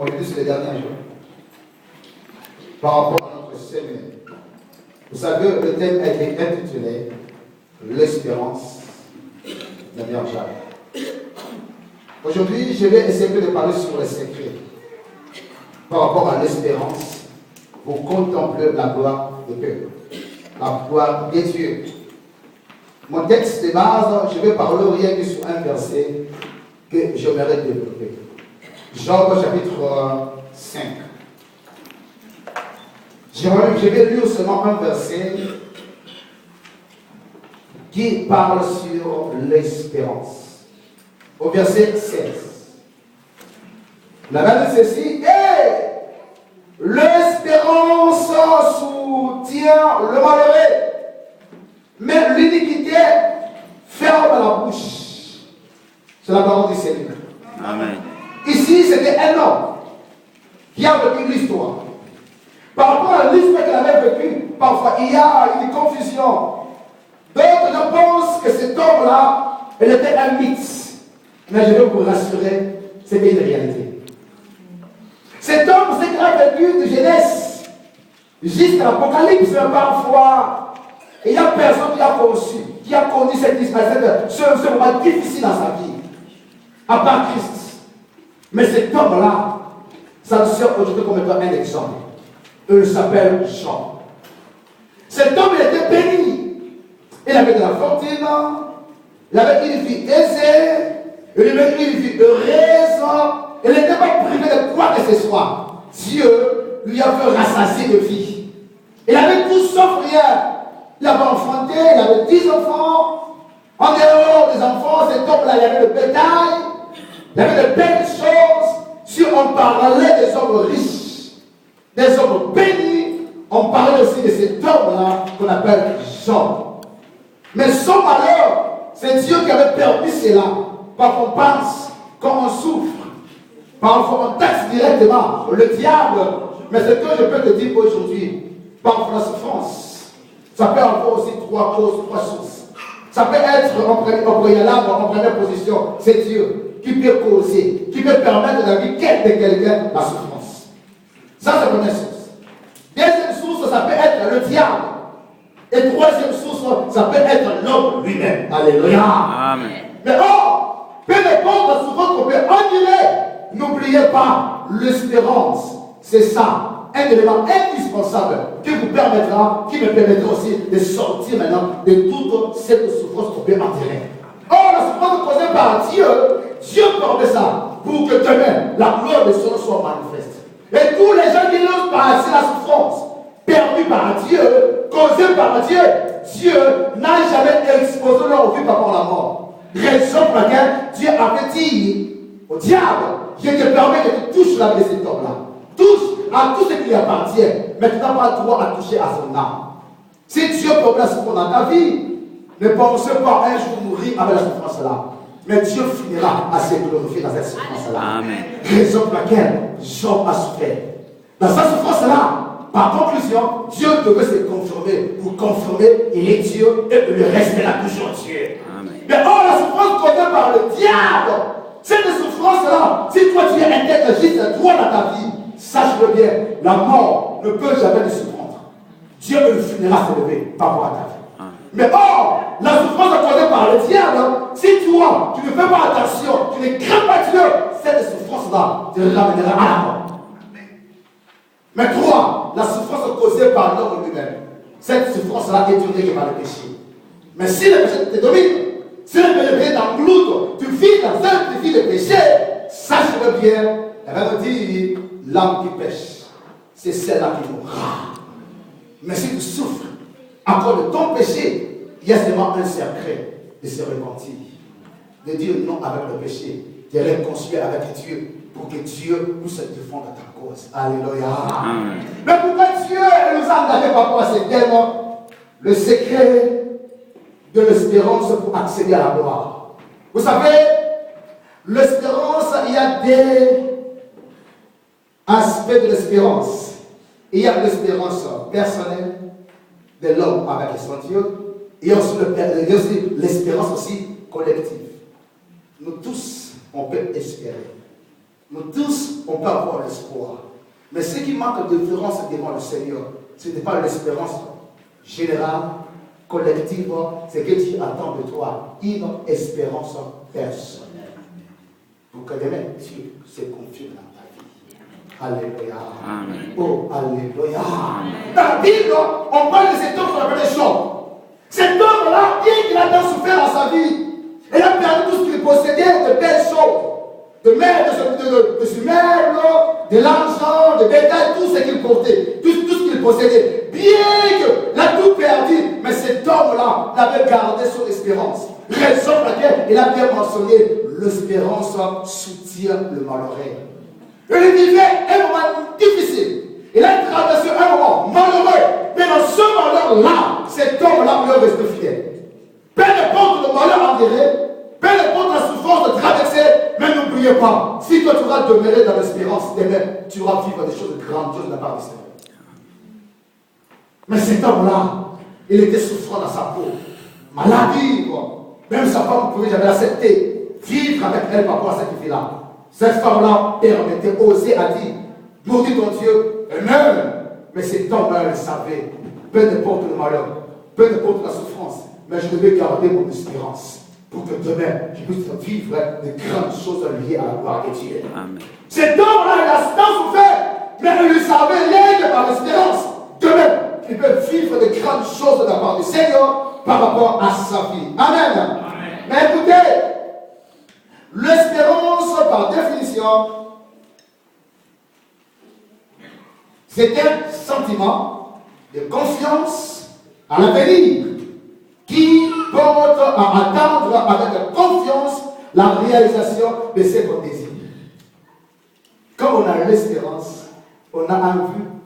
Aujourd'hui, c'est le dernier jour. Par rapport à notre séminaire. Vous savez, le thème a été intitulé l'espérance de Jacques. Aujourd'hui, je vais essayer de parler sur les secrets par rapport à l'espérance pour contempler la gloire de Dieu, la gloire de Dieu. Mon texte de base, je vais parler rien que sur un verset que j'aimerais développer. Job chapitre 5. Je vais lire seulement un verset qui parle sur l'espérance. Au verset 16. La Bible dit ceci, l'espérance soutient le malheureux, mais l'iniquité ferme la bouche. C'est la parole du Seigneur. Amen. Ici, c'était un homme qui a vécu l'histoire. Par rapport à l'histoire qu'il avait vécue, parfois il y a une confusion. D'autres pensent que cet homme-là, il était un mythe. Mais je vais vous rassurer, c'était une réalité. Cet homme, c'est qu'il a vécu de Genèse jusqu'à l'Apocalypse, parfois. Il n'y a personne qui a connu cette histoire, ce moment difficile dans sa vie, à part Christ. Mais cet homme-là, ça nous sert aujourd'hui comme étant un exemple. Il s'appelle Jean. Cet homme, il était béni. Il avait de la fortune, il avait une vie aisée, il avait une vie heureuse, il n'était pas privé de quoi que ce soit. Dieu lui a fait rassasier de vie. Il avait tout sauf rien. Il avait enfanté, il avait 10 enfants. En dehors des enfants, cet homme-là, il avait le bétail, il avait de belles choses. Si on parlait des hommes riches, des hommes bénis, on parlait aussi de cet homme-là qu'on appelle Jean. Mais son malheur, c'est Dieu qui avait permis cela. Parfois on pense, quand on souffre, parfois on taxe directement le diable. Mais ce que je peux te dire aujourd'hui, parfois la souffrance, ça peut avoir aussi trois causes, trois sources. Ça peut être en première position, c'est Dieu qui peut causer, qui peut permettre dans la vie de quelqu'un la souffrance. Ça, c'est la première source. Deuxième source, ça peut être le diable. Et troisième source, ça peut être l'homme lui-même. Alléluia. Amen. Mais peu importe la souffrance qu'on peut endurer, n'oubliez pas l'espérance. C'est ça, un élément indispensable qui vous permettra, qui me permettra aussi de sortir maintenant de toute cette souffrance qu'on peut endurer. Or, la souffrance causée par Dieu, Dieu permet ça pour que demain, la gloire de son nom soit manifeste. Et tous les gens qui n'osent pas passer la souffrance, permis par Dieu, causée par Dieu, Dieu n'a jamais exposé leur vie par rapport à la mort. Raison pour laquelle Dieu avait dit au diable, je te permets que tu touches la vie de cet homme-là. Touche à tout ce qui lui appartient, mais tu n'as pas le droit à toucher à son âme. Si Dieu permet la souffrance dans ta vie, ne pensez pas un jour mourir avec la souffrance-là. Mais Dieu finira à se glorifier dans cette souffrance-là. Amen. Raison pour laquelle Job a souffert. Dans sa souffrance-là, par conclusion, Dieu devait se confirmer. Pour confirmer, il est Dieu et il restera toujours Dieu. Amen. Mais la souffrance causée par le diable, cette souffrance-là, si toi tu es intègre juste droit dans ta vie, sache-le bien, la mort ne peut jamais te surprendre. Dieu le finira se lever par rapport à ta vie. Mais la souffrance causée par le diable, si toi, tu ne fais pas attention, tu ne crains pas Dieu, cette souffrance-là te ramènera à la mort. Mais trois, la souffrance causée par l'homme lui-même, cette souffrance-là est donnée par le péché. Mais si le péché te domine, si le péché t'engloute, tu vis dans un vie de péché, sache-le bien, elle va me dire, l'âme qui pêche, c'est celle-là qui mourra. Mais si tu souffres, à cause de ton péché, il y a seulement un secret de se repentir, de dire non avec le péché, de réconcilier avec Dieu, pour que Dieu puisse se défendre ta cause. Alléluia. Amen. Mais pourquoi Dieu nous a engagés par rapport à ces thèmes? Le secret de l'espérance pour accéder à la gloire. Vous savez, l'espérance, il y a des aspects de l'espérance. Il y a l'espérance personnelle de l'homme avec son Dieu. Il y a aussi l'espérance aussi collective. Nous tous, on peut espérer. Nous tous, on peut avoir l'espoir. Mais ce qui manque de différence devant le Seigneur, ce n'est pas l'espérance générale, collective, c'est que Dieu attend de toi une espérance personnelle. Pour que demain, Dieu se confirme dans ta vie. Alléluia. Amen. Oh, alléluia. Dans la Bible, on parle de cet homme qu'on appelle Job. Cet homme-là, bien qu'il a tant souffert dans sa vie, il a perdu tout ce qu'il possédait de belles choses. De ce meuble, de l'argent, de bétail, tout ce qu'il portait, tout ce qu'il possédait. Bien qu'il a tout perdu, mais cet homme-là avait gardé son espérance. Raison pour laquelle il a bien mentionné l'espérance soutient le malheureux. Il vivait un moment difficile. Il a traversé un moment malheureux. Mais dans ce malheur-là, cet homme-là lui reste fidèle. Peu importe le malheur enduré, peu importe la souffrance de traverser, mais n'oubliez pas, si toi tu vas demeurer dans l'espérance demain, tu vas vivre des choses grandioses de la part du Seigneur. Mais cet homme-là, il était souffrant dans sa peau. Maladie, même sa femme ne pouvait jamais l'accepter. Vivre avec elle par rapport à cette vie-là. Cette femme-là permettait, osait, a dit, maudit ton Dieu, et même, mais cet homme-là, il savait, peu importe le malheur, peu importe la souffrance, mais je devais garder mon espérance pour que demain, je puisse vivre de grandes choses liées à la gloire de Dieu. Amen. Cet homme-là, il a tant souffert, mais il le savait, rien que par l'espérance. Demain, il peut vivre de grandes choses de la part du Seigneur par rapport à sa vie. Amen. Amen. Mais écoutez, l'espérance, par définition, c'est un sentiment de confiance à l'avenir qui porte à attendre avec confiance la réalisation de ses désirs. Quand on a l'espérance, on a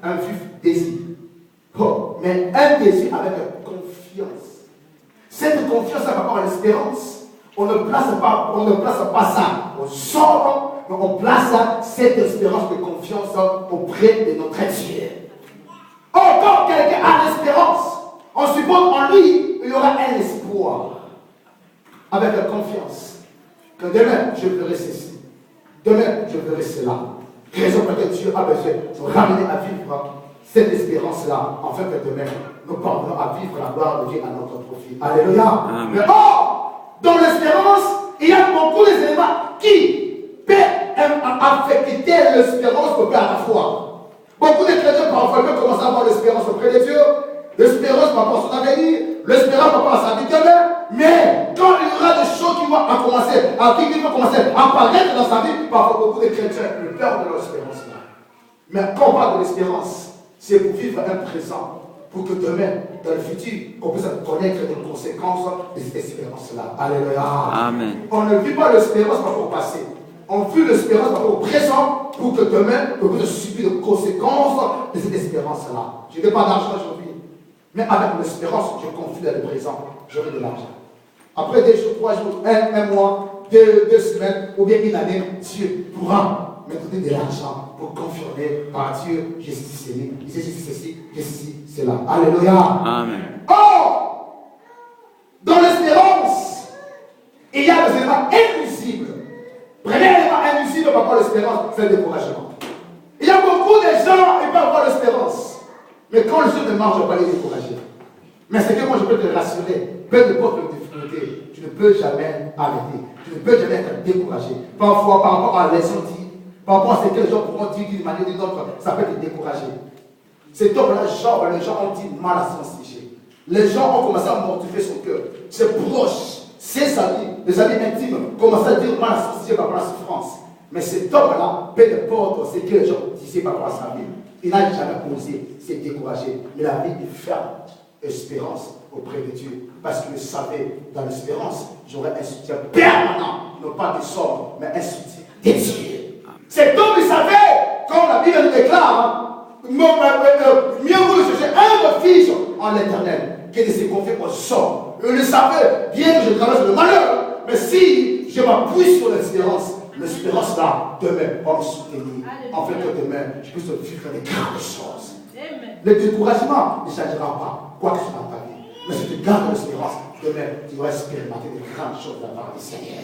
un vif désir. Oh, mais un désir avec confiance. Cette confiance par rapport à l'espérance, on ne place pas ça au sort, mais on place cette espérance de confiance auprès de notre Dieu. Or, quand quelqu'un a l'espérance, on suppose en lui, il y aura un espoir. Avec la confiance. Que demain, je ferai ceci. Demain, je ferai cela. Raison pour laquelle Dieu a besoin de ramener à vivre cette espérance-là, afin que demain, nous parvenons à vivre la gloire de Dieu à notre profit. Alléluia. Amen. Mais or, dans l'espérance, il y a beaucoup d'éléments qui peuvent affecter l'espérance auprès à la foi. Beaucoup de chrétiens parfois peuvent commencer à avoir l'espérance auprès de Dieu, l'espérance par rapport à son avenir, l'espérance par rapport à sa vie demain, mais quand il y aura des choses qui vont commencer à apparaître dans sa vie, parfois beaucoup de chrétiens perdent leur espérance là. Mais quand on parle de l'espérance, c'est pour vivre un présent, pour que demain, dans le futur, on puisse connaître les conséquences de cette espérance-là. Alléluia. Amen. On ne vit pas l'espérance par rapport au passé. On vit l'espérance par rapport au présent, pour que demain, on puisse subir les conséquences de cette espérance-là. Je n'ai pas d'argent aujourd'hui, mais avec l'espérance, je confie dans le présent, j'aurai de l'argent. Après 2 jours, 3 jours, un mois, 2 semaines, ou bien une année, Dieu pourra me donner de l'argent pour confirmer par Dieu, j'ai ceci, j'ai ceci, cela. Alléluia. Amen. Or, dans l'espérance, il y a des éléments invisibles. Premier élément invisible par rapport à l'espérance, c'est le découragement. Il y a beaucoup de gens qui peuvent avoir l'espérance. Mais quand le jeu ne marche, je ne vais pas les décourager. Mais c'est que moi je peux te rassurer, peu importe les difficultés, tu ne peux jamais arrêter. Tu ne peux jamais être découragé. Parfois, par rapport à l'incendie, par rapport à ce que les gens pourront dire d'une manière ou d'une autre, ça peut te décourager. Cet homme-là, les gens ont dit mal à son sujet. Les gens ont commencé à mortifier son cœur. Ses proches, ses amis, les amis intimes, commencent à dire mal à son sujet par rapport à la souffrance. Mais cet homme-là, peu importe ce que les gens disaient par rapport à sa vie, il n'a jamais osé se décourager. Mais la vie est ferme. Espérance auprès de Dieu. Parce qu'il savait, dans l'espérance, j'aurai un soutien permanent. Non pas des sommes, mais un soutien de Dieu. Cet homme, il savait, comme la Bible nous déclare, mieux vaut chercher un refuge en l'éternel que de se confier aux sommes. Il le savait, bien que je traverse le malheur, mais si je m'appuie sur l'espérance là, demain, va me soutenir. En fait, que demain, je puisse vivre des grandes choses. Le découragement ne changera pas, quoi que ce soit dans ta vie. Mais si tu gardes l'espérance, demain, tu vas expérimenter des grandes choses de la part du Seigneur.